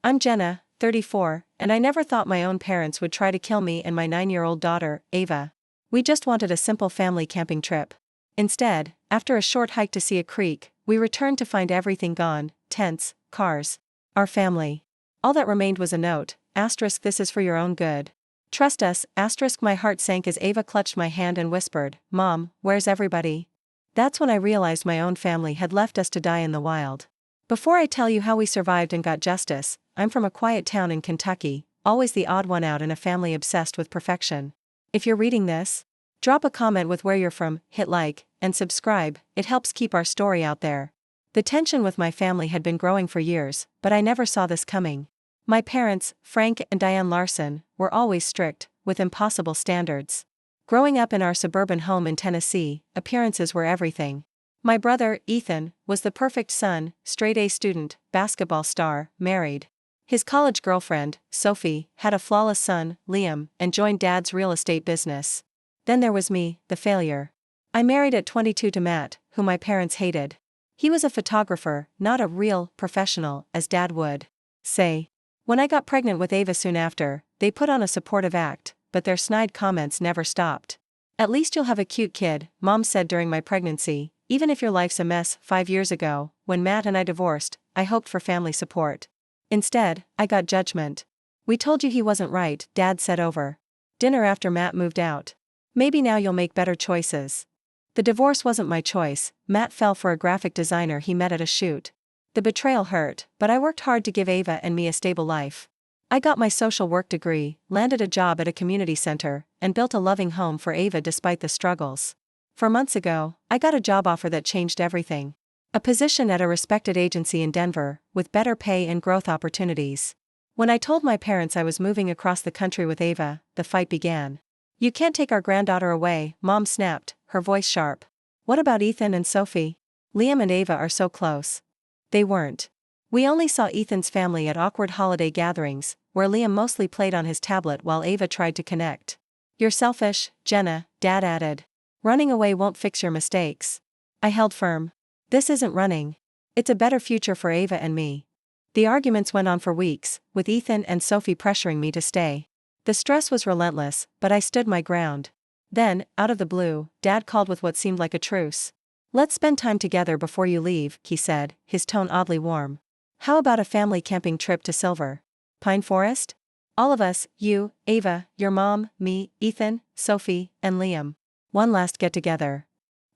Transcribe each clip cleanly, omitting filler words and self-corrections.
I'm Jenna, 34, and I never thought my own parents would try to kill me and my 9-year-old daughter, Ava. We just wanted a simple family camping trip. Instead, after a short hike to see a creek, we returned to find everything gone: tents, cars, our family. All that remained was a note, asterisk this is for your own good. Trust us, asterisk my heart sank as Ava clutched my hand and whispered, Mom, where's everybody? That's when I realized my own family had left us to die in the wild. Before I tell you how we survived and got justice, I'm from a quiet town in Kentucky, always the odd one out in a family obsessed with perfection. If you're reading this, drop a comment with where you're from, hit like, and subscribe. It helps keep our story out there. The tension with my family had been growing for years, but I never saw this coming. My parents, Frank and Diane Larson, were always strict, with impossible standards. Growing up in our suburban home in Tennessee, appearances were everything. My brother, Ethan, was the perfect son, straight-A student, basketball star, married. His college girlfriend, Sophie, had a flawless son, Liam, and joined Dad's real estate business. Then there was me, the failure. I married at 22 to Matt, who my parents hated. He was a photographer, not a real professional, as Dad would say. When I got pregnant with Ava soon after, they put on a supportive act, but their snide comments never stopped. At least you'll have a cute kid, Mom said during my pregnancy. Even if your life's a mess. 5 years ago, when Matt and I divorced, I hoped for family support. Instead, I got judgment. We told you he wasn't right, Dad said over dinner after Matt moved out. Maybe now you'll make better choices. The divorce wasn't my choice. Matt fell for a graphic designer he met at a shoot. The betrayal hurt, but I worked hard to give Ava and me a stable life. I got my social work degree, landed a job at a community center, and built a loving home for Ava despite the struggles. 4 months ago, I got a job offer that changed everything. A position at a respected agency in Denver, with better pay and growth opportunities. When I told my parents I was moving across the country with Ava, the fight began. You can't take our granddaughter away, Mom snapped, her voice sharp. What about Ethan and Sophie? Liam and Ava are so close. They weren't. We only saw Ethan's family at awkward holiday gatherings, where Liam mostly played on his tablet while Ava tried to connect. You're selfish, Jenna, Dad added. Running away won't fix your mistakes. I held firm. This isn't running. It's a better future for Ava and me. The arguments went on for weeks, with Ethan and Sophie pressuring me to stay. The stress was relentless, but I stood my ground. Then, out of the blue, Dad called with what seemed like a truce. Let's spend time together before you leave, he said, his tone oddly warm. How about a family camping trip to Silver Pine Forest? All of us, you, Ava, your mom, me, Ethan, Sophie, and Liam. One last get-together.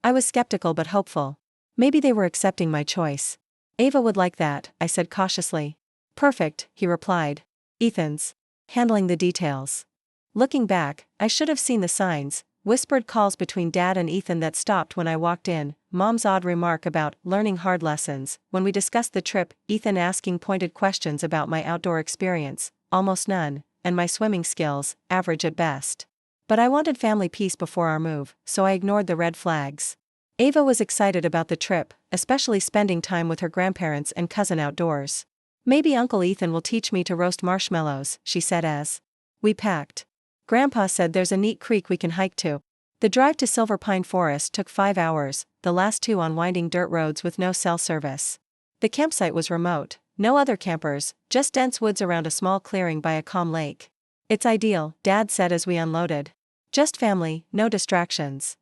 I was skeptical but hopeful. Maybe they were accepting my choice. Ava would like that, I said cautiously. Perfect, he replied. Ethan's handling the details. Looking back, I should have seen the signs, whispered calls between Dad and Ethan that stopped when I walked in, Mom's odd remark about learning hard lessons. When we discussed the trip, Ethan asking pointed questions about my outdoor experience, almost none, and my swimming skills, average at best. But I wanted family peace before our move, so I ignored the red flags. Ava was excited about the trip, especially spending time with her grandparents and cousin outdoors. Maybe Uncle Ethan will teach me to roast marshmallows, she said as we packed. Grandpa said there's a neat creek we can hike to. The drive to Silver Pine Forest took 5 hours, the last 2 on winding dirt roads with no cell service. The campsite was remote, no other campers, just dense woods around a small clearing by a calm lake. It's ideal, Dad said as we unloaded. Just family, no distractions.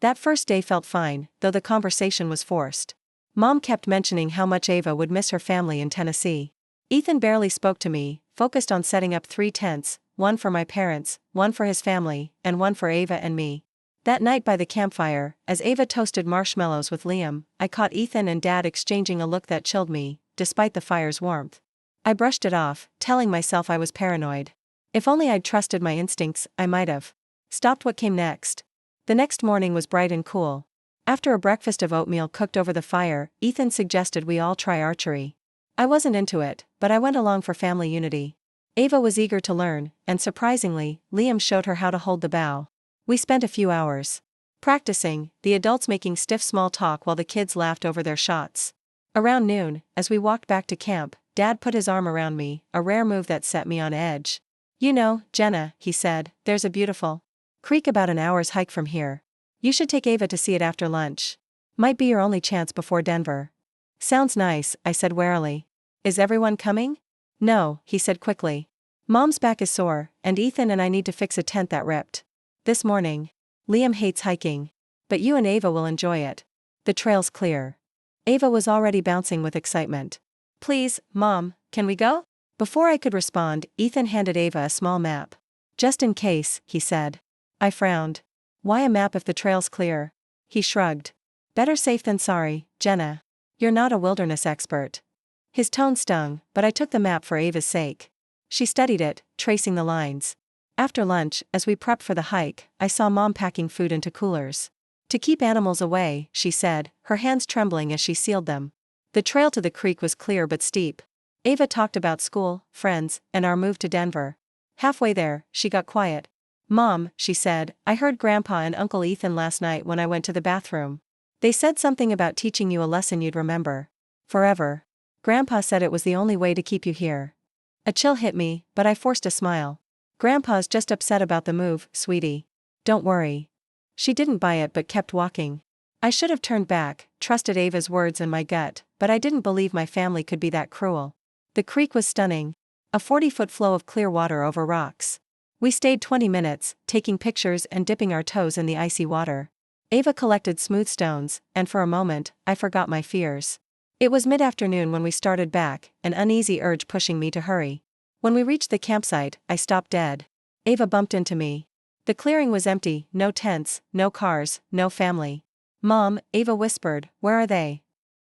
That first day felt fine, though the conversation was forced. Mom kept mentioning how much Ava would miss her family in Tennessee. Ethan barely spoke to me, focused on setting up 3 tents, one for my parents, one for his family, and one for Ava and me. That night by the campfire, as Ava toasted marshmallows with Liam, I caught Ethan and Dad exchanging a look that chilled me, despite the fire's warmth. I brushed it off, telling myself I was paranoid. If only I'd trusted my instincts, I might have stopped what came next. The next morning was bright and cool. After a breakfast of oatmeal cooked over the fire, Ethan suggested we all try archery. I wasn't into it, but I went along for family unity. Ava was eager to learn, and surprisingly, Liam showed her how to hold the bow. We spent a few hours practicing, the adults making stiff small talk while the kids laughed over their shots. Around noon, as we walked back to camp, Dad put his arm around me, a rare move that set me on edge. You know, Jenna, he said, there's a beautiful creek about an hour's hike from here. You should take Ava to see it after lunch. Might be your only chance before Denver. Sounds nice, I said warily. Is everyone coming? No, he said quickly. Mom's back is sore, and Ethan and I need to fix a tent that ripped. This morning. Liam hates hiking. But you and Ava will enjoy it. The trail's clear. Ava was already bouncing with excitement. Please, Mom, can we go? Before I could respond, Ethan handed Ava a small map. Just in case, he said. I frowned. Why a map if the trail's clear? He shrugged. Better safe than sorry, Jenna. You're not a wilderness expert. His tone stung, but I took the map for Ava's sake. She studied it, tracing the lines. After lunch, as we prepped for the hike, I saw Mom packing food into coolers. To keep animals away, she said, her hands trembling as she sealed them. The trail to the creek was clear but steep. Ava talked about school, friends, and our move to Denver. Halfway there, she got quiet. Mom, she said, I heard Grandpa and Uncle Ethan last night when I went to the bathroom. They said something about teaching you a lesson you'd remember. Forever. Grandpa said it was the only way to keep you here. A chill hit me, but I forced a smile. Grandpa's just upset about the move, sweetie. Don't worry. She didn't buy it but kept walking. I should have turned back, trusted Ava's words and my gut, but I didn't believe my family could be that cruel. The creek was stunning. A 40-foot flow of clear water over rocks. We stayed 20 minutes, taking pictures and dipping our toes in the icy water. Ava collected smooth stones, and for a moment, I forgot my fears. It was mid-afternoon when we started back, an uneasy urge pushing me to hurry. When we reached the campsite, I stopped dead. Ava bumped into me. The clearing was empty, no tents, no cars, no family. Mom, Ava whispered, where are they?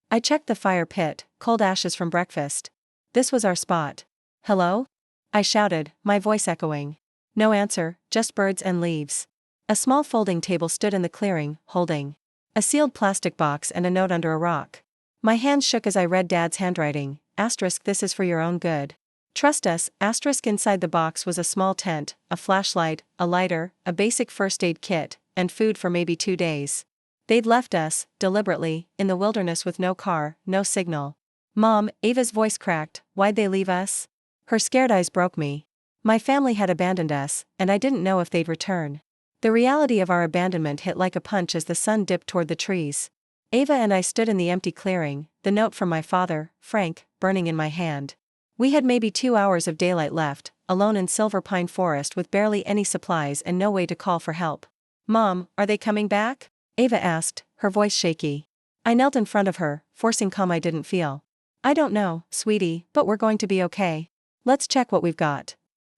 I checked the fire pit, cold ashes from breakfast. This was our spot. Hello? I shouted, my voice echoing. No answer, just birds and leaves. A small folding table stood in the clearing, holding a sealed plastic box and a note under a rock. My hands shook as I read Dad's handwriting, *, this is for your own good. Trust us, * inside the box was a small tent, a flashlight, a lighter, a basic first aid kit, and food for maybe 2 days. They'd left us, deliberately, in the wilderness with no car, no signal. Mom, Ava's voice cracked, why'd they leave us? Her scared eyes broke me. My family had abandoned us, and I didn't know if they'd return. The reality of our abandonment hit like a punch as the sun dipped toward the trees. Ava and I stood in the empty clearing, the note from my father, Frank, burning in my hand. We had maybe 2 hours of daylight left, alone in Silver Pine Forest with barely any supplies and no way to call for help. Mom, are they coming back? Ava asked, her voice shaky. I knelt in front of her, forcing calm I didn't feel. I don't know, sweetie, but we're going to be okay. Let's check what we've got.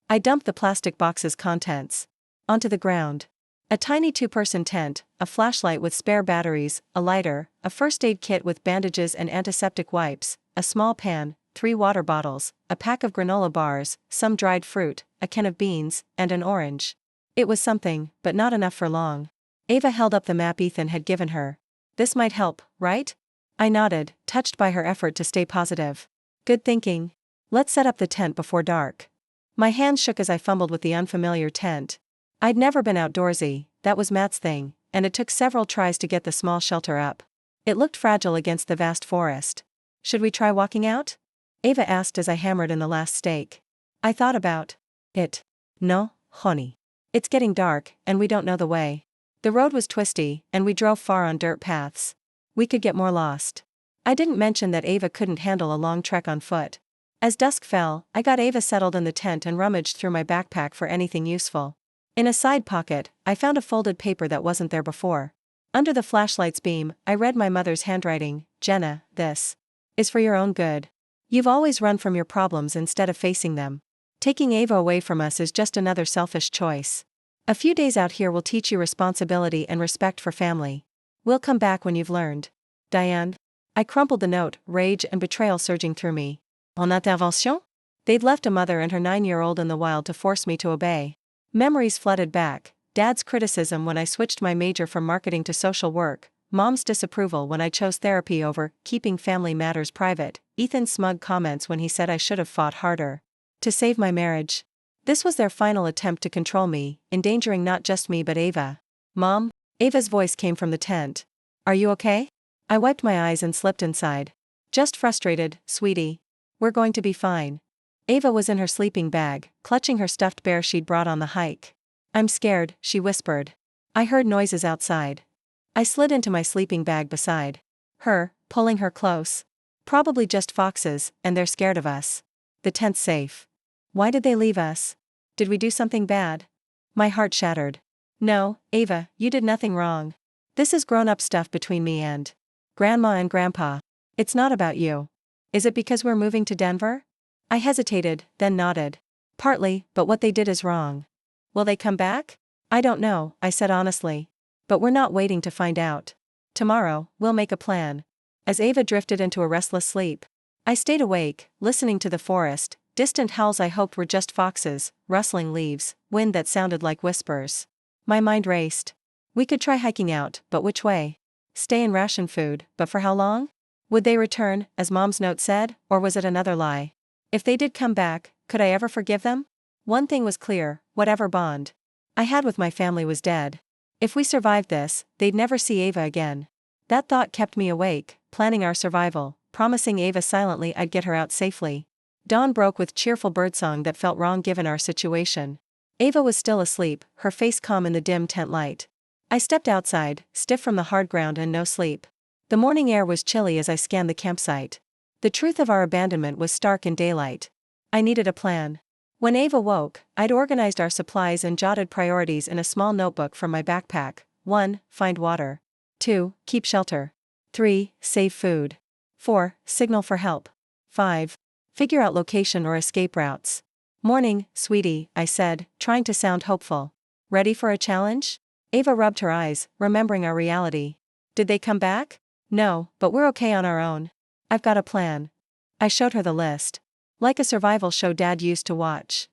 I dumped the plastic box's contents onto the ground. A tiny 2-person tent, a flashlight with spare batteries, a lighter, a first aid kit with bandages and antiseptic wipes, a small pan, 3 water bottles, a pack of granola bars, some dried fruit, a can of beans, and an orange. It was something, but not enough for long. Ava held up the map Ethan had given her. This might help, right? I nodded, touched by her effort to stay positive. Good thinking. Let's set up the tent before dark. My hands shook as I fumbled with the unfamiliar tent. I'd never been outdoorsy, that was Matt's thing, and it took several tries to get the small shelter up. It looked fragile against the vast forest. Should we try walking out? Ava asked as I hammered in the last stake. I thought about it. No, honey. It's getting dark, and we don't know the way. The road was twisty, and we drove far on dirt paths. We could get more lost. I didn't mention that Ava couldn't handle a long trek on foot. As dusk fell, I got Ava settled in the tent and rummaged through my backpack for anything useful. In a side pocket, I found a folded paper that wasn't there before. Under the flashlight's beam, I read my mother's handwriting, Jenna, this is for your own good. You've always run from your problems instead of facing them. Taking Ava away from us is just another selfish choice. A few days out here will teach you responsibility and respect for family. We'll come back when you've learned. Diane. I crumpled the note, rage and betrayal surging through me. En intervention? They'd left a mother and her 9-year-old in the wild to force me to obey. Memories flooded back, Dad's criticism when I switched my major from marketing to social work, Mom's disapproval when I chose therapy over keeping family matters private, Ethan's smug comments when he said I should have fought harder to save my marriage. This was their final attempt to control me, endangering not just me but Ava. Mom? Ava's voice came from the tent. Are you okay? I wiped my eyes and slipped inside. Just frustrated, sweetie. We're going to be fine. Ava was in her sleeping bag, clutching her stuffed bear she'd brought on the hike. I'm scared, she whispered. I heard noises outside. I slid into my sleeping bag beside her, pulling her close. Probably just foxes, and they're scared of us. The tent's safe. Why did they leave us? Did we do something bad? My heart shattered. No, Ava, you did nothing wrong. This is grown-up stuff between me and Grandma and Grandpa. It's not about you. Is it because we're moving to Denver? I hesitated, then nodded. Partly, but what they did is wrong. Will they come back? I don't know, I said honestly. But we're not waiting to find out. Tomorrow, we'll make a plan. As Ava drifted into a restless sleep, I stayed awake, listening to the forest, distant howls I hoped were just foxes, rustling leaves, wind that sounded like whispers. My mind raced. We could try hiking out, but which way? Stay and ration food, but for how long? Would they return, as Mom's note said, or was it another lie? If they did come back, could I ever forgive them? One thing was clear, whatever bond I had with my family was dead. If we survived this, they'd never see Ava again. That thought kept me awake, planning our survival, promising Ava silently I'd get her out safely. Dawn broke with cheerful birdsong that felt wrong given our situation. Ava was still asleep, her face calm in the dim tent light. I stepped outside, stiff from the hard ground and no sleep. The morning air was chilly as I scanned the campsite. The truth of our abandonment was stark in daylight. I needed a plan. When Ava woke, I'd organized our supplies and jotted priorities in a small notebook from my backpack. 1. Find water. 2. Keep shelter. 3. Save food. 4. Signal for help. 5. Figure out location or escape routes. Morning, sweetie, I said, trying to sound hopeful. Ready for a challenge? Ava rubbed her eyes, remembering our reality. Did they come back? No, but we're okay on our own. I've got a plan. I showed her the list. Like a survival show Dad used to watch.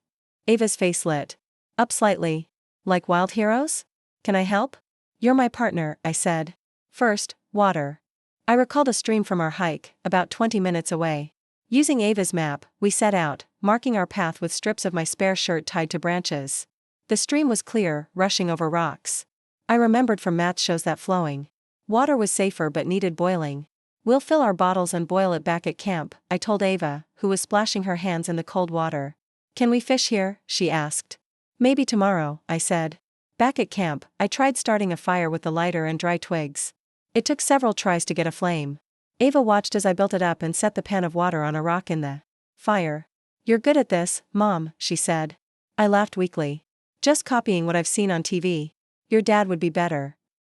Ava's face lit up slightly. Like Wild Heroes? Can I help? You're my partner, I said. First, water. I recalled a stream from our hike, about 20 minutes away. Using Ava's map, we set out, marking our path with strips of my spare shirt tied to branches. The stream was clear, rushing over rocks. I remembered from math shows that flowing water was safer but needed boiling. We'll fill our bottles and boil it back at camp, I told Ava, who was splashing her hands in the cold water. Can we fish here? She asked. Maybe tomorrow, I said. Back at camp, I tried starting a fire with the lighter and dry twigs. It took several tries to get a flame. Ava watched as I built it up and set the pan of water on a rock in the fire. You're good at this, Mom, she said. I laughed weakly. Just copying what I've seen on TV. Your dad would be better.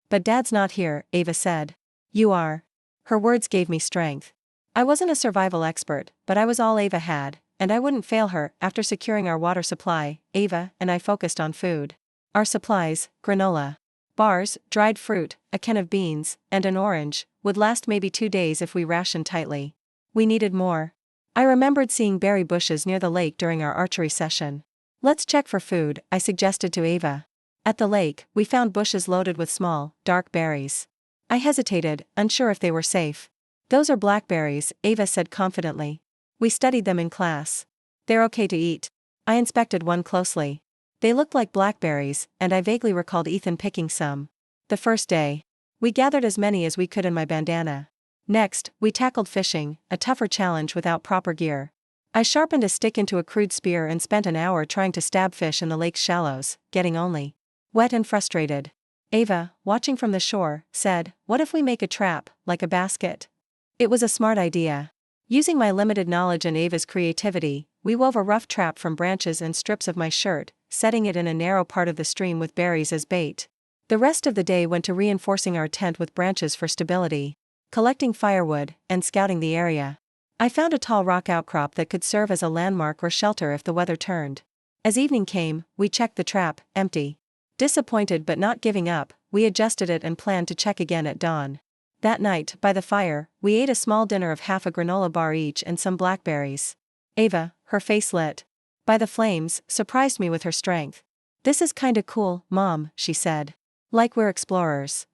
But Dad's not here, Ava said. You are. Her words gave me strength. I wasn't a survival expert, but I was all Ava had, and I wouldn't fail her. After securing our water supply, Ava and I focused on food. Our supplies, granola bars, dried fruit, a can of beans, and an orange, would last maybe 2 days if we rationed tightly. We needed more. I remembered seeing berry bushes near the lake during our archery session. Let's check for food, I suggested to Ava. At the lake, we found bushes loaded with small, dark berries. I hesitated, unsure if they were safe. Those are blackberries, Ava said confidently. We studied them in class. They're okay to eat. I inspected one closely. They looked like blackberries, and I vaguely recalled Ethan picking some. The first day, we gathered as many as we could in my bandana. Next, we tackled fishing, a tougher challenge without proper gear. I sharpened a stick into a crude spear and spent an hour trying to stab fish in the lake's shallows, getting only wet and frustrated. Ava, watching from the shore, said, "What if we make a trap, like a basket?" It was a smart idea. Using my limited knowledge and Ava's creativity, we wove a rough trap from branches and strips of my shirt, setting it in a narrow part of the stream with berries as bait. The rest of the day went to reinforcing our tent with branches for stability, collecting firewood, and scouting the area. I found a tall rock outcrop that could serve as a landmark or shelter if the weather turned. As evening came, we checked the trap, empty. Disappointed but not giving up, we adjusted it and planned to check again at dawn. That night, by the fire, we ate a small dinner of half a granola bar each and some blackberries. Ava, her face lit by the flames, surprised me with her strength. "This is kinda cool, Mom," she said. "Like we're explorers."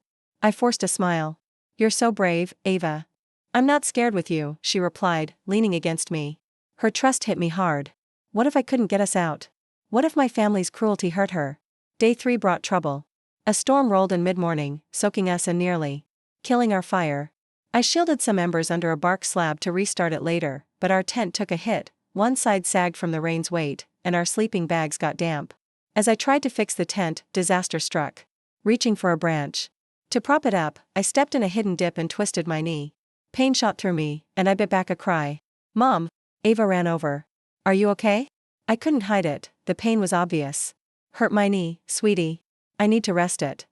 I forced a smile. "You're so brave, Ava." "I'm not scared with you," she replied, leaning against me. Her trust hit me hard. What if I couldn't get us out? What if my family's cruelty hurt her? Day 3 brought trouble. A storm rolled in mid-morning, soaking us and nearly killing our fire. I shielded some embers under a bark slab to restart it later, but our tent took a hit. One side sagged from the rain's weight, and our sleeping bags got damp. As I tried to fix the tent, disaster struck. Reaching for a branch to prop it up, I stepped in a hidden dip and twisted my knee. Pain shot through me, and I bit back a cry. "Mom!" Ava ran over. Are you okay? I couldn't hide it, the pain was obvious. Hurt my knee, sweetie. I need to rest it.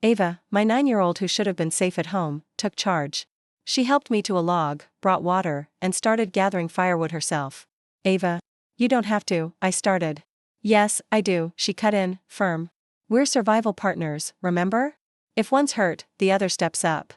Ava, my 9-year-old who should have been safe at home, took charge. She helped me to a log, brought water, and started gathering firewood herself. Ava. You don't have to, I started. Yes, I do, she cut in, firm. We're survival partners, remember? If one's hurt, the other steps up.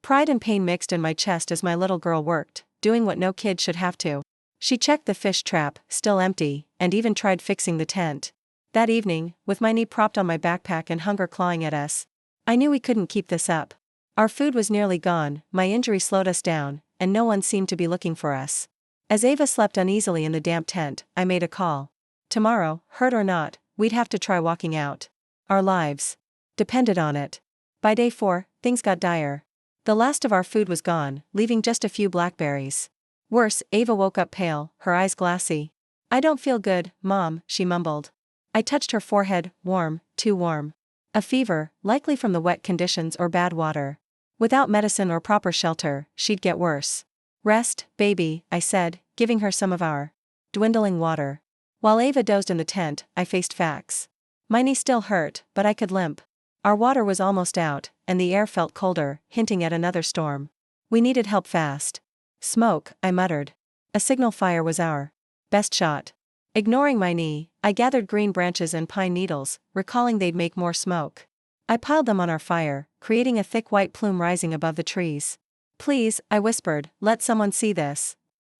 Pride and pain mixed in my chest as my little girl worked, doing what no kid should have to. She checked the fish trap, still empty, and even tried fixing the tent. That evening, with my knee propped on my backpack and hunger clawing at us, I knew we couldn't keep this up. Our food was nearly gone, my injury slowed us down, and no one seemed to be looking for us. As Ava slept uneasily in the damp tent, I made a call. Tomorrow, hurt or not, we'd have to try walking out. Our lives depended on it. By day 4, things got dire. The last of our food was gone, leaving just a few blackberries. Worse, Ava woke up pale, her eyes glassy. I don't feel good, Mom, she mumbled. I touched her forehead, warm, too warm. A fever, likely from the wet conditions or bad water. Without medicine or proper shelter, she'd get worse. Rest, baby, I said, giving her some of our dwindling water. While Ava dozed in the tent, I faced facts. My knee still hurt, but I could limp. Our water was almost out, and the air felt colder, hinting at another storm. We needed help fast. Smoke, I muttered. A signal fire was our best shot. Ignoring my knee, I gathered green branches and pine needles, recalling they'd make more smoke. I piled them on our fire, creating a thick white plume rising above the trees. Please, I whispered, let someone see this.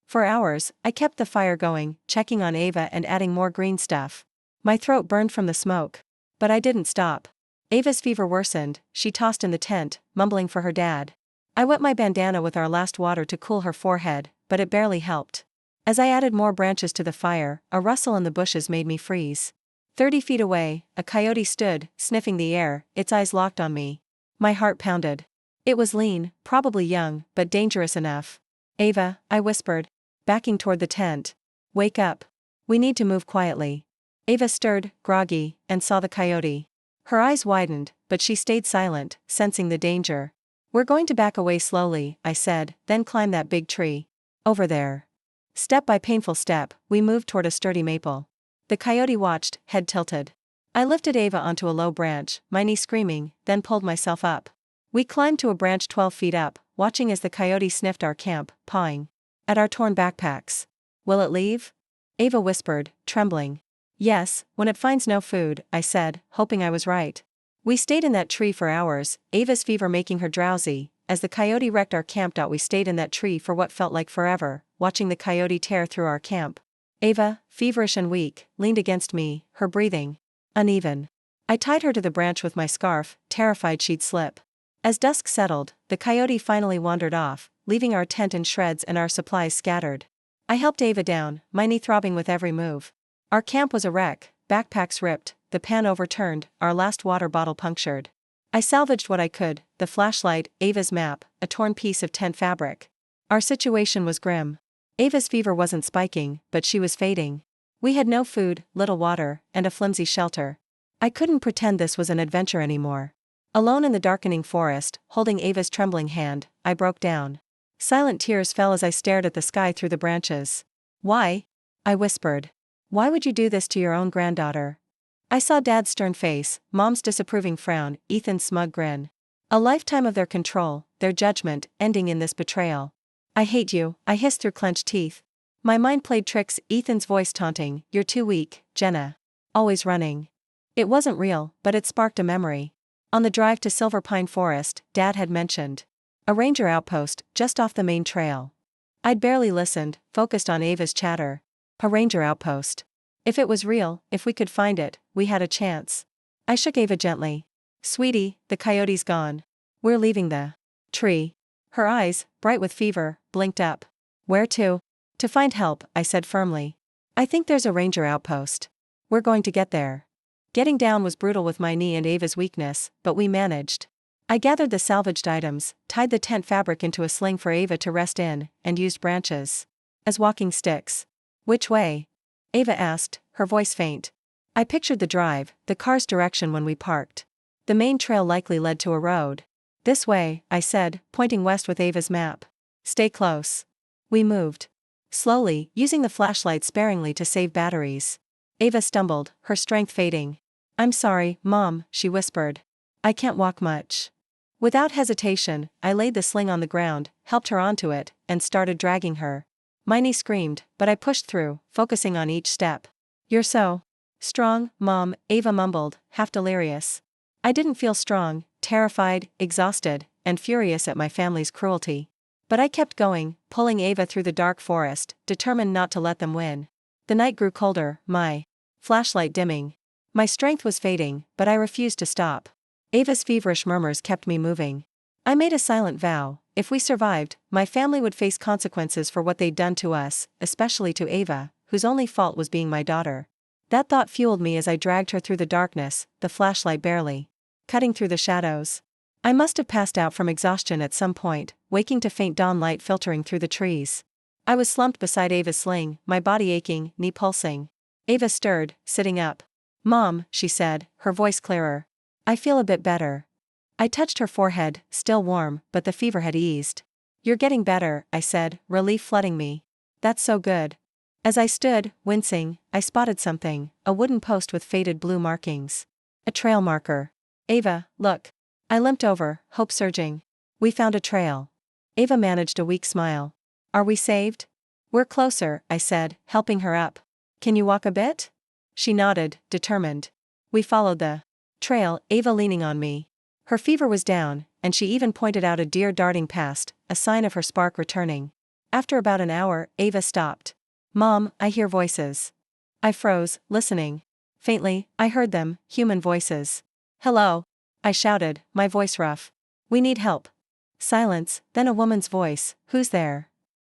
For hours, I kept the fire going, checking on Ava and adding more green stuff. My throat burned from the smoke. But I didn't stop. Ava's fever worsened, she tossed in the tent, mumbling for her dad. I wet my bandana with our last water to cool her forehead, but it barely helped. As I added more branches to the fire, a rustle in the bushes made me freeze. 30 feet away, a coyote stood, sniffing the air, its eyes locked on me. My heart pounded. It was lean, probably young, but dangerous enough. Ava, I whispered, backing toward the tent. Wake up. We need to move quietly. Ava stirred, groggy, and saw the coyote. Her eyes widened, but she stayed silent, sensing the danger. We're going to back away slowly, I said, then climb that big tree. Over there. Step by painful step, we moved toward a sturdy maple. The coyote watched, head tilted. I lifted Ava onto a low branch, my knee screaming, then pulled myself up. We climbed to a branch 12 feet up, watching as the coyote sniffed our camp, pawing at our torn backpacks. Will it leave? Ava whispered, trembling. Yes, when it finds no food, I said, hoping I was right. We stayed in that tree for hours, Ava's fever making her drowsy. As the coyote wrecked our camp, we stayed in that tree for what felt like forever, watching the coyote tear through our camp. Ava, feverish and weak, leaned against me, her breathing uneven. I tied her to the branch with my scarf, terrified she'd slip. As dusk settled, the coyote finally wandered off, leaving our tent in shreds and our supplies scattered. I helped Ava down, my knee throbbing with every move. Our camp was a wreck, backpacks ripped, the pan overturned, our last water bottle punctured. I salvaged what I could, the flashlight, Ava's map, a torn piece of tent fabric. Our situation was grim. Ava's fever wasn't spiking, but she was fading. We had no food, little water, and a flimsy shelter. I couldn't pretend this was an adventure anymore. Alone in the darkening forest, holding Ava's trembling hand, I broke down. Silent tears fell as I stared at the sky through the branches. Why? I whispered. Why would you do this to your own granddaughter? I saw Dad's stern face, Mom's disapproving frown, Ethan's smug grin. A lifetime of their control, their judgment, ending in this betrayal. I hate you, I hissed through clenched teeth. My mind played tricks, Ethan's voice taunting, you're too weak, Jenna. Always running. It wasn't real, but it sparked a memory. On the drive to Silver Pine Forest, Dad had mentioned a ranger outpost, just off the main trail. I'd barely listened, focused on Ava's chatter. A ranger outpost. If it was real, if we could find it, we had a chance. I shook Ava gently. Sweetie, the coyote's gone. We're leaving the tree. Her eyes, bright with fever, blinked up. Where to? To find help, I said firmly. I think there's a ranger outpost. We're going to get there. Getting down was brutal with my knee and Ava's weakness, but we managed. I gathered the salvaged items, tied the tent fabric into a sling for Ava to rest in, and used branches as walking sticks. Which way? Ava asked, her voice faint. I pictured the drive, the car's direction when we parked. The main trail likely led to a road. This way, I said, pointing west with Ava's map. Stay close. We moved. slowly, using the flashlight sparingly to save batteries. Ava stumbled, her strength fading. "I'm sorry, Mom," she whispered. "I can't walk much." Without hesitation, I laid the sling on the ground, helped her onto it, and started dragging her. My knee screamed, but I pushed through, focusing on each step. "You're so strong, Mom," Ava mumbled, half delirious. I didn't feel strong, terrified, exhausted, and furious at my family's cruelty. But I kept going, pulling Ava through the dark forest, determined not to let them win. The night grew colder, my flashlight dimming. My strength was fading, but I refused to stop. Ava's feverish murmurs kept me moving. I made a silent vow: if we survived, my family would face consequences for what they'd done to us, especially to Ava, whose only fault was being my daughter. That thought fueled me as I dragged her through the darkness, the flashlight barely cutting through the shadows. I must have passed out from exhaustion at some point, waking to faint dawn light filtering through the trees. I was slumped beside Ava's sling, my body aching, knee pulsing. Ava stirred, sitting up. "Mom," she said, her voice clearer. "I feel a bit better." I touched her forehead, still warm, but the fever had eased. "You're getting better," I said, relief flooding me. "That's so good." As I stood, wincing, I spotted something, a wooden post with faded blue markings. A trail marker. "Ava, look." I limped over, hope surging. "We found a trail." Ava managed a weak smile. "Are we saved?" "We're closer," I said, helping her up. "Can you walk a bit?" She nodded, determined. We followed the trail, Ava leaning on me. Her fever was down, and she even pointed out a deer darting past, a sign of her spark returning. After about an hour, Ava stopped. "Mom, I hear voices." I froze, listening. Faintly, I heard them, human voices. "Hello," I shouted, my voice rough. "We need help." Silence, then a woman's voice. "Who's there?"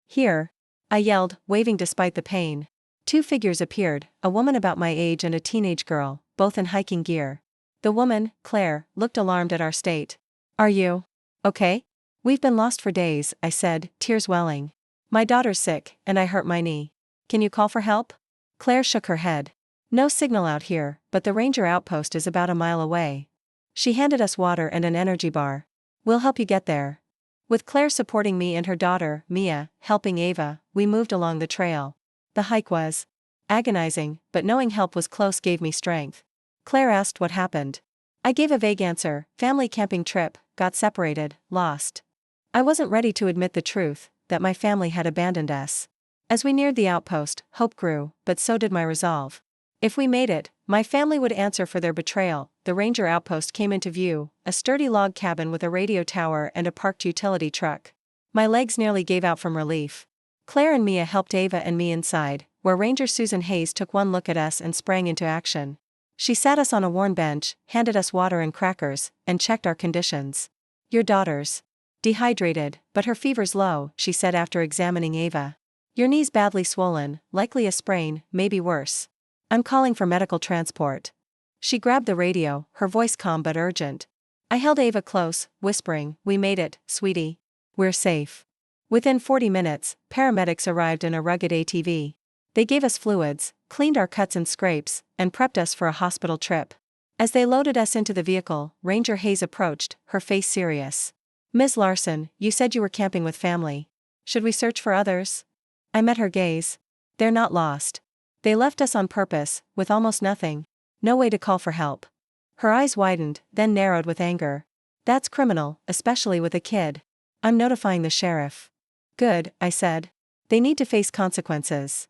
"Here," I yelled, waving despite the pain. Two figures appeared, a woman about my age and a teenage girl, both in hiking gear. The woman, Claire, looked alarmed at our state. "Are you okay?" "We've been lost for days," I said, tears welling. "My daughter's sick, and I hurt my knee. Can you call for help?" Claire shook her head. "No signal out here, but the ranger outpost is about a mile away." She handed us water and an energy bar. "We'll help you get there." With Claire supporting me and her daughter, Mia, helping Ava, we moved along the trail. The hike was agonizing, but knowing help was close gave me strength. Claire asked what happened. I gave a vague answer: family camping trip, got separated, lost. I wasn't ready to admit the truth, that my family had abandoned us. As we neared the outpost, hope grew, but so did my resolve. If we made it, my family would answer for their betrayal. The ranger outpost came into view, a sturdy log cabin with a radio tower and a parked utility truck. My legs nearly gave out from relief. Claire and Mia helped Ava and me inside, where Ranger Susan Hayes took one look at us and sprang into action. She sat us on a worn bench, handed us water and crackers, and checked our conditions. "Your daughter's dehydrated, but her fever's low," she said after examining Ava. "Your knee's badly swollen, likely a sprain, maybe worse. I'm calling for medical transport." She grabbed the radio, her voice calm but urgent. I held Ava close, whispering, "We made it, sweetie. We're safe." Within 40 minutes, paramedics arrived in a rugged ATV. They gave us fluids, cleaned our cuts and scrapes, and prepped us for a hospital trip. As they loaded us into the vehicle, Ranger Hayes approached, her face serious. "Ms. Larson, you said you were camping with family. Should we search for others?" I met her gaze. "They're not lost. They left us on purpose, with almost nothing. No way to call for help." Her eyes widened, then narrowed with anger. "That's criminal, especially with a kid. I'm notifying the sheriff." "Good," I said. "They need to face consequences."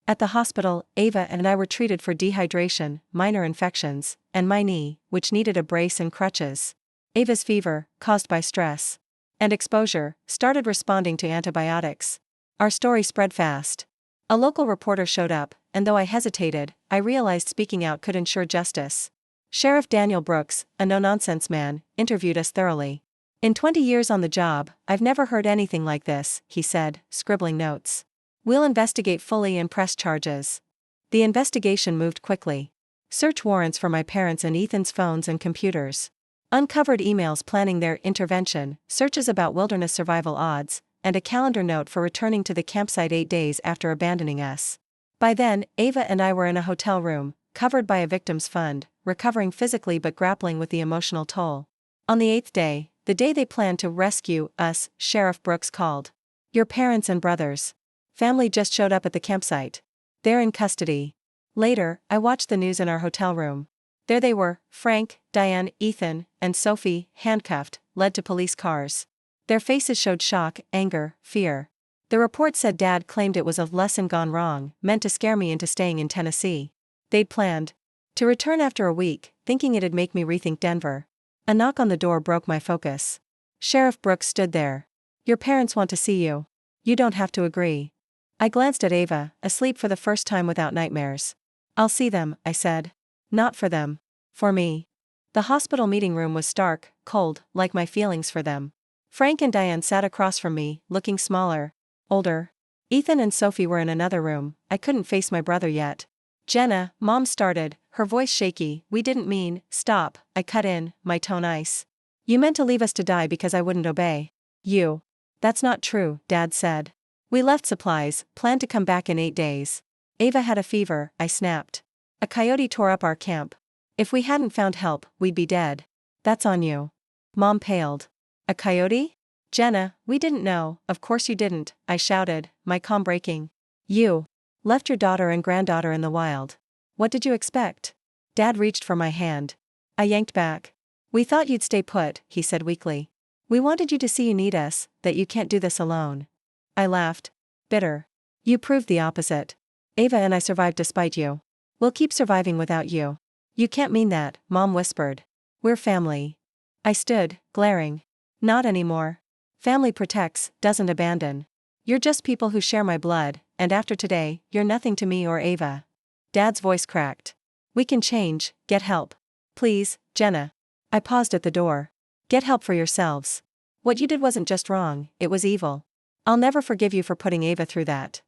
At the hospital, Ava and I were treated for dehydration, minor infections, and my knee, which needed a brace and crutches. Ava's fever, caused by stress and exposure, started responding to antibiotics. Our story spread fast. A local reporter showed up, and though I hesitated, I realized speaking out could ensure justice. Sheriff Daniel Brooks, a no-nonsense man, interviewed us thoroughly. "In 20 years on the job, I've never heard anything like this," he said, scribbling notes. "We'll investigate fully and press charges." The investigation moved quickly. Search warrants for my parents and Ethan's phones and computers. Uncovered emails planning their intervention, searches about wilderness survival odds, and a calendar note for returning to the campsite 8 days after abandoning us. By then, Ava and I were in a hotel room, covered by a victims fund, recovering physically but grappling with the emotional toll. On the 8th day, the day they planned to rescue us, Sheriff Brooks called. "Your parents and brothers. Family just showed up at the campsite. They're in custody. Later, I watched the news in our hotel room. There they were, Frank, Diane, Ethan, and Sophie, handcuffed, led to police cars. Their faces showed shock, anger, fear. The report said Dad claimed it was a lesson gone wrong, meant to scare me into staying in Tennessee. They'd planned to return after a week, thinking it'd make me rethink Denver. A knock on the door broke my focus. Sheriff Brooks stood there. Your parents want to see you. You don't have to agree. I glanced at Ava, asleep for the first time without nightmares. I'll see them, I said. Not for them. For me. The hospital meeting room was stark, cold, like my feelings for them. Frank and Diane sat across from me, looking smaller, older. Ethan and Sophie were in another room. I couldn't face my brother yet. Jenna, Mom started, her voice shaky. We didn't mean, stop, I cut in, my tone ice. You meant to leave us to die because I wouldn't obey. You. That's not true, Dad said. We left supplies, planned to come back in 8 days. Ava had a fever, I snapped. A coyote tore up our camp. If we hadn't found help, we'd be dead. That's on you. Mom paled. A coyote? Jenna, we didn't know. Of course you didn't, I shouted, my calm breaking. You left your daughter and granddaughter in the wild. What did you expect? Dad reached for my hand. I yanked back. We thought you'd stay put, he said weakly. We wanted you to see you need us, that you can't do this alone. I laughed. Bitter. You proved the opposite. Ava and I survived despite you. We'll keep surviving without you. You can't mean that, Mom whispered. We're family. I stood, glaring. Not anymore. Family protects, doesn't abandon. You're just people who share my blood, and after today, you're nothing to me or Ava. Dad's voice cracked. We can change, get help. Please, Jenna. I paused at the door. Get help for yourselves. What you did wasn't just wrong, it was evil. I'll never forgive you for putting Ava through that.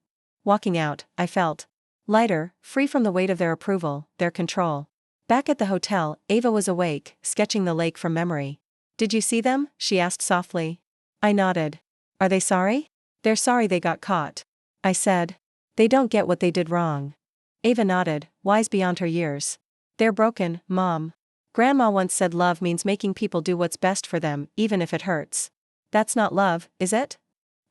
Walking out, I felt lighter, free from the weight of their approval, their control. Back at the hotel, Ava was awake, sketching the lake from memory. Did you see them? She asked softly. I nodded. Are they sorry? They're sorry they got caught. I said. They don't get what they did wrong. Ava nodded, wise beyond her years. They're broken, Mom. Grandma once said love means making people do what's best for them, even if it hurts. That's not love, is it?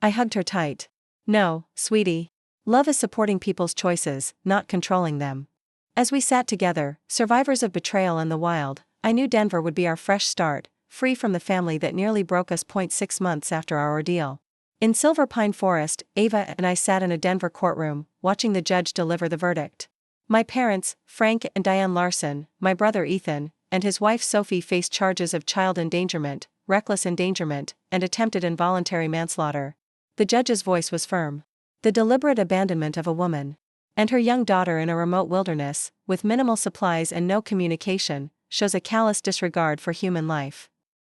I hugged her tight. No, sweetie. Love is supporting people's choices, not controlling them. As we sat together, survivors of betrayal in the wild, I knew Denver would be our fresh start, free from the family that nearly broke us. 6 months after our ordeal. In Silver Pine Forest, Ava and I sat in a Denver courtroom, watching the judge deliver the verdict. My parents, Frank and Diane Larson, my brother Ethan, and his wife Sophie faced charges of child endangerment, reckless endangerment, and attempted involuntary manslaughter. The judge's voice was firm. The deliberate abandonment of a woman and her young daughter in a remote wilderness, with minimal supplies and no communication, shows a callous disregard for human life.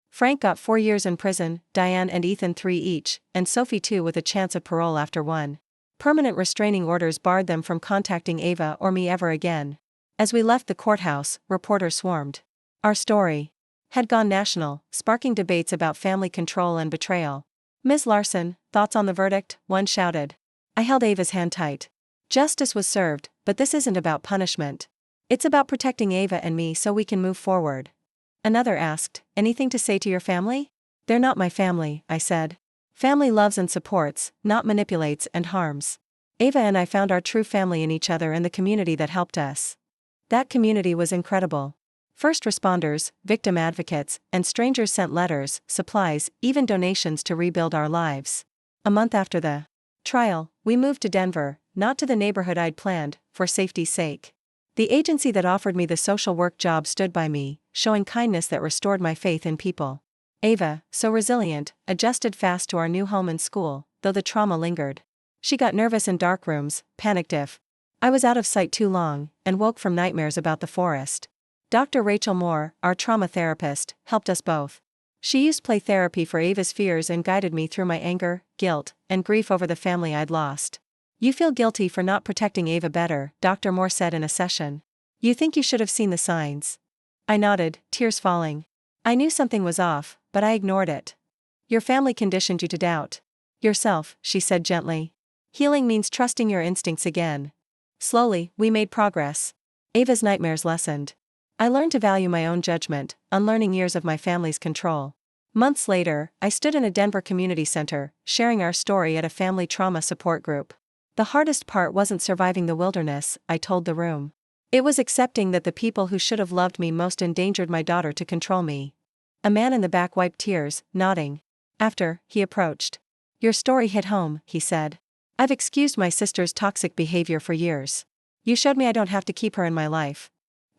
Frank got 4 years in prison, Diane and Ethan 3 each, and Sophie 2 with a chance of parole after 1. Permanent restraining orders barred them from contacting Ava or me ever again. As we left the courthouse, reporters swarmed. Our story had gone national, sparking debates about family control and betrayal. Ms. Larson, thoughts on the verdict? One shouted. I held Ava's hand tight. Justice was served, but this isn't about punishment. It's about protecting Ava and me so we can move forward. Another asked, anything to say to your family? They're not my family, I said. Family loves and supports, not manipulates and harms. Ava and I found our true family in each other and the community that helped us. That community was incredible. First responders, victim advocates, and strangers sent letters, supplies, even donations to rebuild our lives. A month after the trial, we moved to Denver, not to the neighborhood I'd planned, for safety's sake. The agency that offered me the social work job stood by me, showing kindness that restored my faith in people. Ava, so resilient, adjusted fast to our new home and school, though the trauma lingered. She got nervous in dark rooms, panicked if I was out of sight too long, and woke from nightmares about the forest. Dr. Rachel Moore, our trauma therapist, helped us both. She used play therapy for Ava's fears and guided me through my anger, guilt, and grief over the family I'd lost. You feel guilty for not protecting Ava better, Dr. Moore said in a session. You think you should have seen the signs. I nodded, tears falling. I knew something was off, but I ignored it. Your family conditioned you to doubt yourself, she said gently. Healing means trusting your instincts again. Slowly, we made progress. Ava's nightmares lessened. I learned to value my own judgment, unlearning years of my family's control. Months later, I stood in a Denver community center, sharing our story at a family trauma support group. The hardest part wasn't surviving the wilderness, I told the room. It was accepting that the people who should have loved me most endangered my daughter to control me. A man in the back wiped tears, nodding. After, he approached. Your story hit home, he said. I've excused my sister's toxic behavior for years. You showed me I don't have to keep her in my life.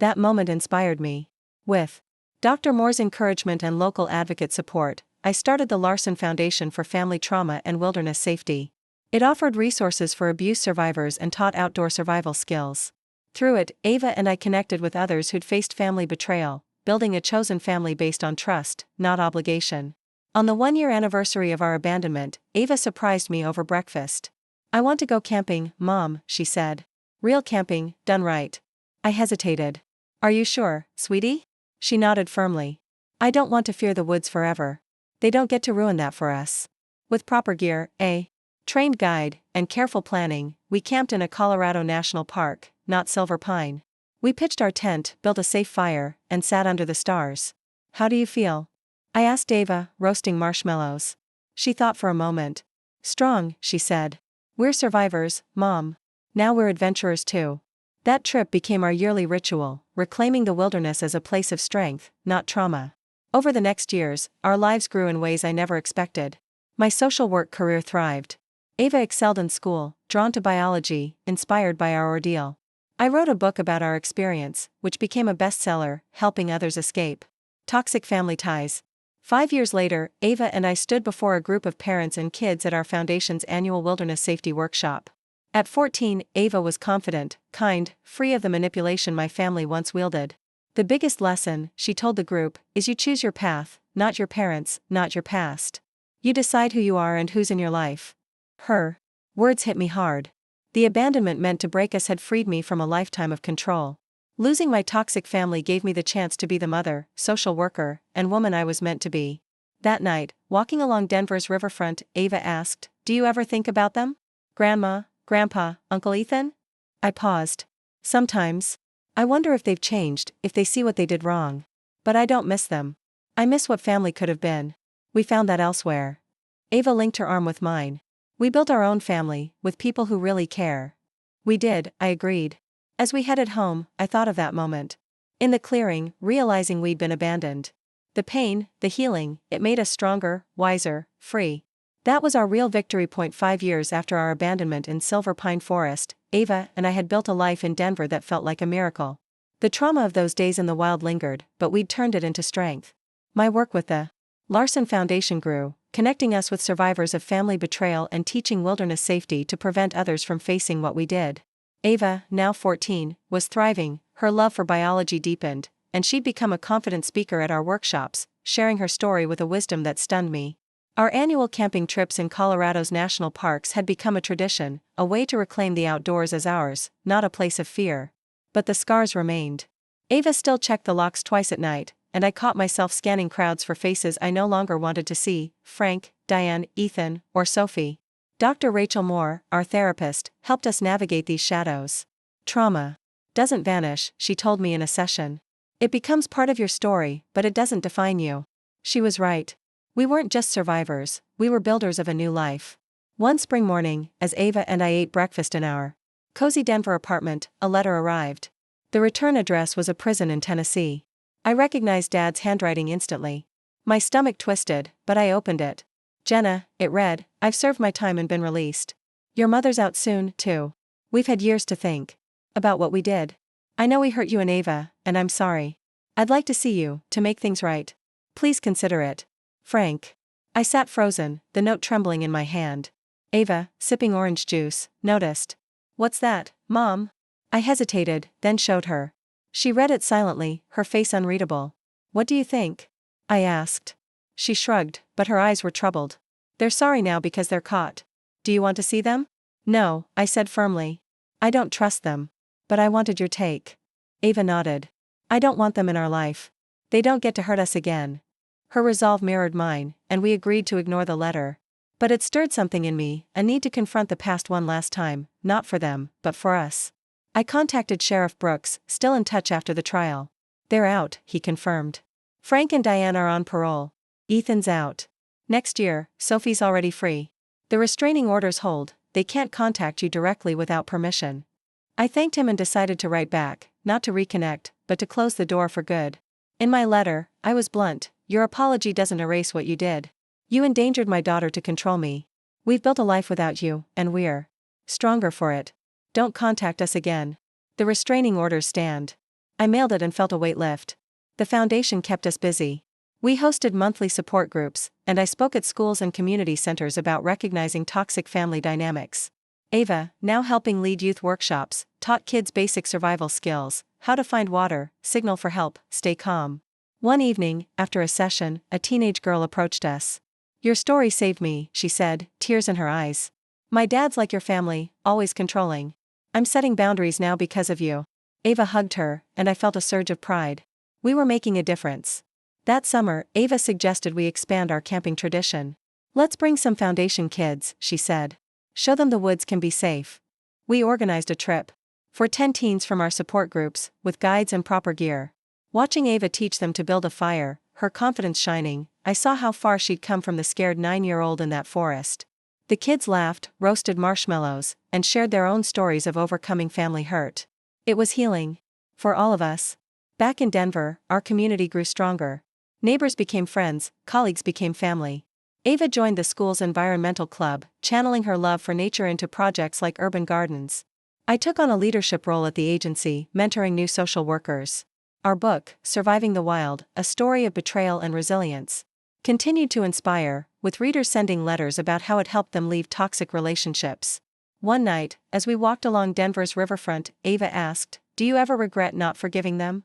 That moment inspired me. With Dr. Moore's encouragement and local advocate support, I started the Larson Foundation for Family Trauma and Wilderness Safety. It offered resources for abuse survivors and taught outdoor survival skills. Through it, Ava and I connected with others who'd faced family betrayal, building a chosen family based on trust, not obligation. On the one-year anniversary of our abandonment, Ava surprised me over breakfast. I want to go camping, Mom, she said. Real camping, done right. I hesitated. Are you sure, sweetie? She nodded firmly. I don't want to fear the woods forever. They don't get to ruin that for us. With proper gear, a trained guide, and careful planning, we camped in a Colorado national park, not Silver Pine. We pitched our tent, built a safe fire, and sat under the stars. How do you feel? I asked Ava, roasting marshmallows. She thought for a moment. Strong, she said. We're survivors, Mom. Now we're adventurers too. That trip became our yearly ritual, reclaiming the wilderness as a place of strength, not trauma. Over the next years, our lives grew in ways I never expected. My social work career thrived. Ava excelled in school, drawn to biology, inspired by our ordeal. I wrote a book about our experience, which became a bestseller, helping others escape toxic family ties. 5 years later, Ava and I stood before a group of parents and kids at our foundation's annual wilderness safety workshop. At 14, Ava was confident, kind, free of the manipulation my family once wielded. The biggest lesson, she told the group, is you choose your path, not your parents, not your past. You decide who you are and who's in your life. Her words hit me hard. The abandonment meant to break us had freed me from a lifetime of control. Losing my toxic family gave me the chance to be the mother, social worker, and woman I was meant to be. That night, walking along Denver's riverfront, Ava asked, "Do you ever think about them? Grandma, Grandpa, Uncle Ethan?" I paused. Sometimes. I wonder if they've changed, if they see what they did wrong. But I don't miss them. I miss what family could have been. We found that elsewhere. Ava linked her arm with mine. We built our own family, with people who really care. We did, I agreed. As we headed home, I thought of that moment. In the clearing, realizing we'd been abandoned. The pain, the healing, it made us stronger, wiser, free. That was our real victory point. 5 years after our abandonment in Silver Pine Forest, Ava and I had built a life in Denver that felt like a miracle. The trauma of those days in the wild lingered, but we'd turned it into strength. My work with the Larson Foundation grew, connecting us with survivors of family betrayal and teaching wilderness safety to prevent others from facing what we did. Ava, now 14, was thriving, her love for biology deepened, and she'd become a confident speaker at our workshops, sharing her story with a wisdom that stunned me. Our annual camping trips in Colorado's national parks had become a tradition, a way to reclaim the outdoors as ours, not a place of fear. But the scars remained. Ava still checked the locks twice at night, and I caught myself scanning crowds for faces I no longer wanted to see: Frank, Diane, Ethan, or Sophie. Dr. Rachel Moore, our therapist, helped us navigate these shadows. Trauma doesn't vanish, she told me in a session. It becomes part of your story, but it doesn't define you. She was right. We weren't just survivors, we were builders of a new life. One spring morning, as Ava and I ate breakfast in our cozy Denver apartment, a letter arrived. The return address was a prison in Tennessee. I recognized Dad's handwriting instantly. My stomach twisted, but I opened it. Jenna, it read, I've served my time and been released. Your mother's out soon, too. We've had years to think about what we did. I know we hurt you and Ava, and I'm sorry. I'd like to see you, to make things right. Please consider it. Frank. I sat frozen, the note trembling in my hand. Ava, sipping orange juice, noticed. What's that, Mom? I hesitated, then showed her. She read it silently, her face unreadable. What do you think? I asked. She shrugged, but her eyes were troubled. They're sorry now because they're caught. Do you want to see them? No, I said firmly. I don't trust them. But I wanted your take. Ava nodded. I don't want them in our life. They don't get to hurt us again. Her resolve mirrored mine, and we agreed to ignore the letter. But it stirred something in me, a need to confront the past one last time, not for them, but for us. I contacted Sheriff Brooks, still in touch after the trial. They're out, he confirmed. Frank and Diane are on parole. Ethan's out. Next year, Sophie's already free. The restraining orders hold, they can't contact you directly without permission. I thanked him and decided to write back, not to reconnect, but to close the door for good. In my letter, I was blunt: your apology doesn't erase what you did. You endangered my daughter to control me. We've built a life without you, and we're stronger for it. Don't contact us again. The restraining orders stand. I mailed it and felt a weight lift. The foundation kept us busy. We hosted monthly support groups, and I spoke at schools and community centers about recognizing toxic family dynamics. Ava, now helping lead youth workshops, taught kids basic survival skills: how to find water, signal for help, stay calm. One evening, after a session, a teenage girl approached us. Your story saved me, she said, tears in her eyes. My dad's like your family, always controlling. I'm setting boundaries now because of you. Ava hugged her, and I felt a surge of pride. We were making a difference. That summer, Ava suggested we expand our camping tradition. Let's bring some foundation kids, she said. Show them the woods can be safe. We organized a trip for 10 teens from our support groups, with guides and proper gear. Watching Ava teach them to build a fire, her confidence shining, I saw how far she'd come from the scared 9-year-old in that forest. The kids laughed, roasted marshmallows, and shared their own stories of overcoming family hurt. It was healing. For all of us. Back in Denver, our community grew stronger. Neighbors became friends, colleagues became family. Ava joined the school's environmental club, channeling her love for nature into projects like urban gardens. I took on a leadership role at the agency, mentoring new social workers. Our book, Surviving the Wild, A Story of Betrayal and Resilience, continued to inspire, with readers sending letters about how it helped them leave toxic relationships. One night, as we walked along Denver's riverfront, Ava asked, "Do you ever regret not forgiving them?"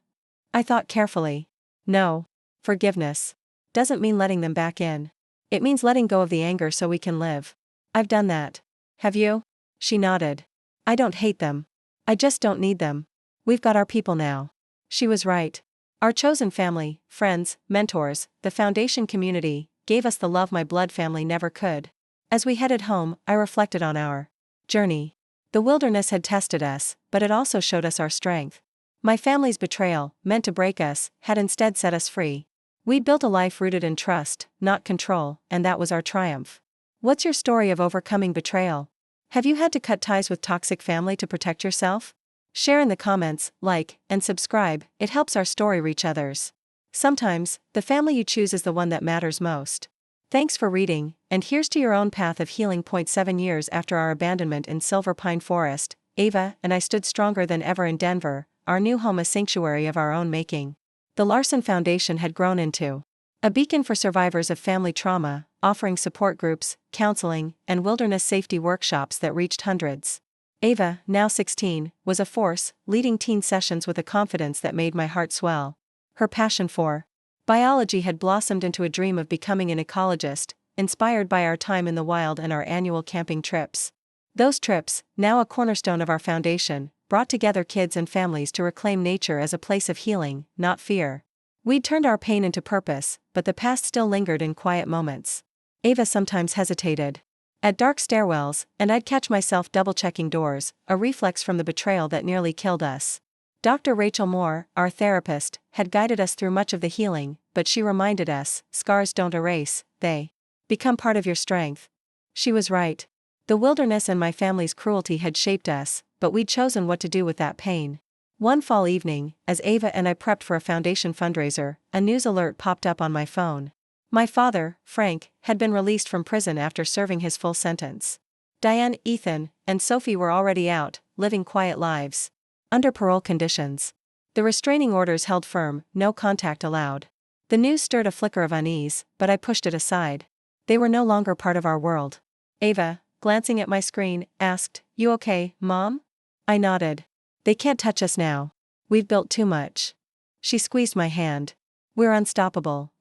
I thought carefully. No. Forgiveness doesn't mean letting them back in. It means letting go of the anger so we can live. I've done that. Have you? She nodded. I don't hate them. I just don't need them. We've got our people now. She was right. Our chosen family, friends, mentors, the foundation community, gave us the love my blood family never could. As we headed home, I reflected on our journey. The wilderness had tested us, but it also showed us our strength. My family's betrayal, meant to break us, had instead set us free. We'd built a life rooted in trust, not control, and that was our triumph. What's your story of overcoming betrayal? Have you had to cut ties with toxic family to protect yourself? Share in the comments, like, and subscribe. It helps our story reach others. Sometimes, the family you choose is the one that matters most. Thanks for reading, and here's to your own path of healing. 7 years after our abandonment in Silver Pine Forest, Ava and I stood stronger than ever in Denver, our new home a sanctuary of our own making. The Larson Foundation had grown into a beacon for survivors of family trauma, offering support groups, counseling, and wilderness safety workshops that reached hundreds. Ava, now 16, was a force, leading teen sessions with a confidence that made my heart swell. Her passion for biology had blossomed into a dream of becoming an ecologist, inspired by our time in the wild and our annual camping trips. Those trips, now a cornerstone of our foundation, brought together kids and families to reclaim nature as a place of healing, not fear. We'd turned our pain into purpose, but the past still lingered in quiet moments. Ava sometimes hesitated at dark stairwells, and I'd catch myself double-checking doors, a reflex from the betrayal that nearly killed us. Dr. Rachel Moore, our therapist, had guided us through much of the healing, but she reminded us, scars don't erase, they become part of your strength. She was right. The wilderness and my family's cruelty had shaped us, but we'd chosen what to do with that pain. One fall evening, as Ava and I prepped for a foundation fundraiser, a news alert popped up on my phone. My father, Frank, had been released from prison after serving his full sentence. Diane, Ethan, and Sophie were already out, living quiet lives. Under parole conditions. The restraining orders held firm, no contact allowed. The news stirred a flicker of unease, but I pushed it aside. They were no longer part of our world. Ava, glancing at my screen, asked, "You okay, Mom?" I nodded. "They can't touch us now. We've built too much." She squeezed my hand. "We're unstoppable."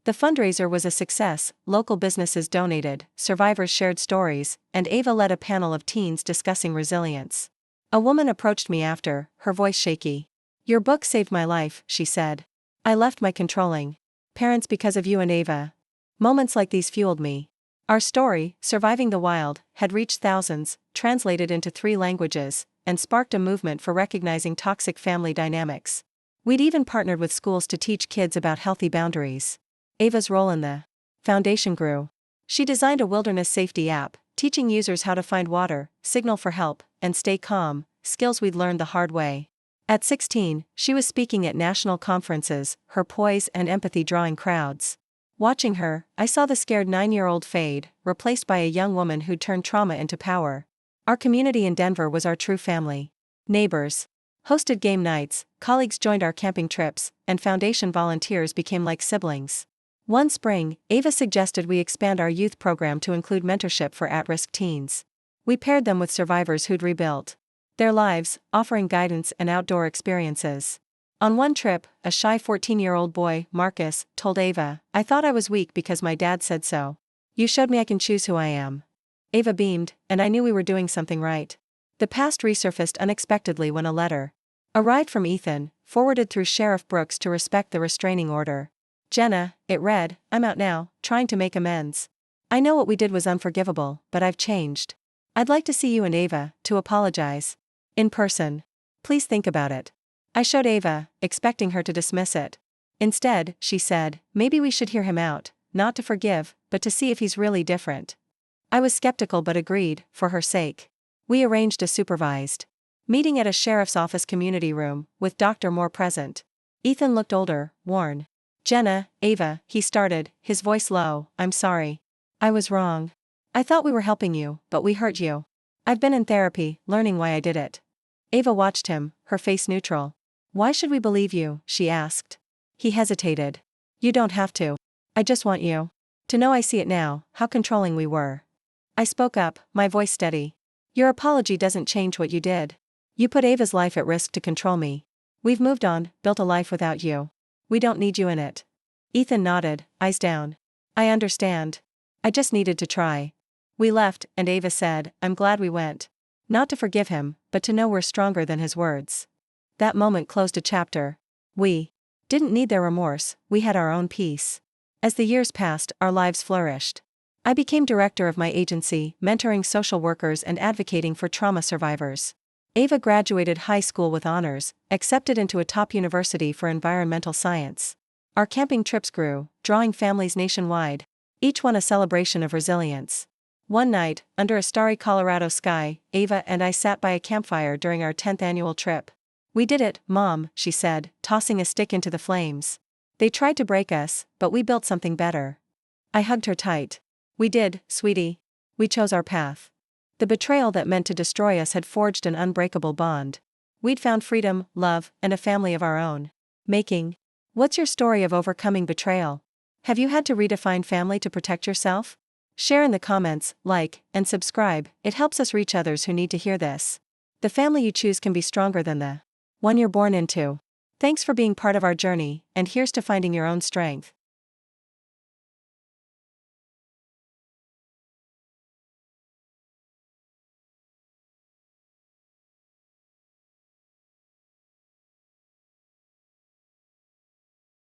The fundraiser was a success, local businesses donated, survivors shared stories, and Ava led a panel of teens discussing resilience. A woman approached me after, her voice shaky. "Your book saved my life," she said. "I left my controlling parents because of you and Ava." Moments like these fueled me. Our story, Surviving the Wild, had reached thousands, translated into 3 languages, and sparked a movement for recognizing toxic family dynamics. We'd even partnered with schools to teach kids about healthy boundaries. Ava's role in the foundation grew. She designed a wilderness safety app, teaching users how to find water, signal for help, and stay calm, skills we'd learned the hard way. At 16, she was speaking at national conferences, her poise and empathy drawing crowds. Watching her, I saw the scared 9-year-old fade, replaced by a young woman who'd turned trauma into power. Our community in Denver was our true family. Neighbors hosted game nights, colleagues joined our camping trips, and foundation volunteers became like siblings. One spring, Ava suggested we expand our youth program to include mentorship for at-risk teens. We paired them with survivors who'd rebuilt their lives, offering guidance and outdoor experiences. On one trip, a shy 14-year-old boy, Marcus, told Ava, "I thought I was weak because my dad said so. You showed me I can choose who I am." Ava beamed, and I knew we were doing something right. The past resurfaced unexpectedly when a letter arrived from Ethan, forwarded through Sheriff Brooks to respect the restraining order. "Jenna," it read, "I'm out now, trying to make amends. I know what we did was unforgivable, but I've changed. I'd like to see you and Ava, to apologize. In person. Please think about it." I showed Ava, expecting her to dismiss it. Instead, she said, "Maybe we should hear him out, not to forgive, but to see if he's really different." I was skeptical but agreed, for her sake. We arranged a supervised meeting at a sheriff's office community room, with Dr. Moore present. Ethan looked older, worn. "Jenna, Ava," he started, his voice low, "I'm sorry. I was wrong. I thought we were helping you, but we hurt you. I've been in therapy, learning why I did it." Ava watched him, her face neutral. "Why should we believe you?" she asked. He hesitated. "You don't have to. I just want you to know I see it now, how controlling we were." I spoke up, my voice steady. "Your apology doesn't change what you did. You put Ava's life at risk to control me. We've moved on, built a life without you. We don't need you in it." Ethan nodded, eyes down. "I understand. I just needed to try." We left, and Ava said, "I'm glad we went. Not to forgive him, but to know we're stronger than his words." That moment closed a chapter. We didn't need their remorse, we had our own peace. As the years passed, our lives flourished. I became director of my agency, mentoring social workers and advocating for trauma survivors. Ava graduated high school with honors, accepted into a top university for environmental science. Our camping trips grew, drawing families nationwide, each one a celebration of resilience. One night, under a starry Colorado sky, Ava and I sat by a campfire during our 10th annual trip. "We did it, Mom," she said, tossing a stick into the flames. "They tried to break us, but we built something better." I hugged her tight. "We did, sweetie. We chose our path." The betrayal that meant to destroy us had forged an unbreakable bond. We'd found freedom, love, and a family of our own. Making. What's your story of overcoming betrayal? Have you had to redefine family to protect yourself? Share in the comments, like, and subscribe. It helps us reach others who need to hear this. The family you choose can be stronger than the one you're born into. Thanks for being part of our journey, and here's to finding your own strength.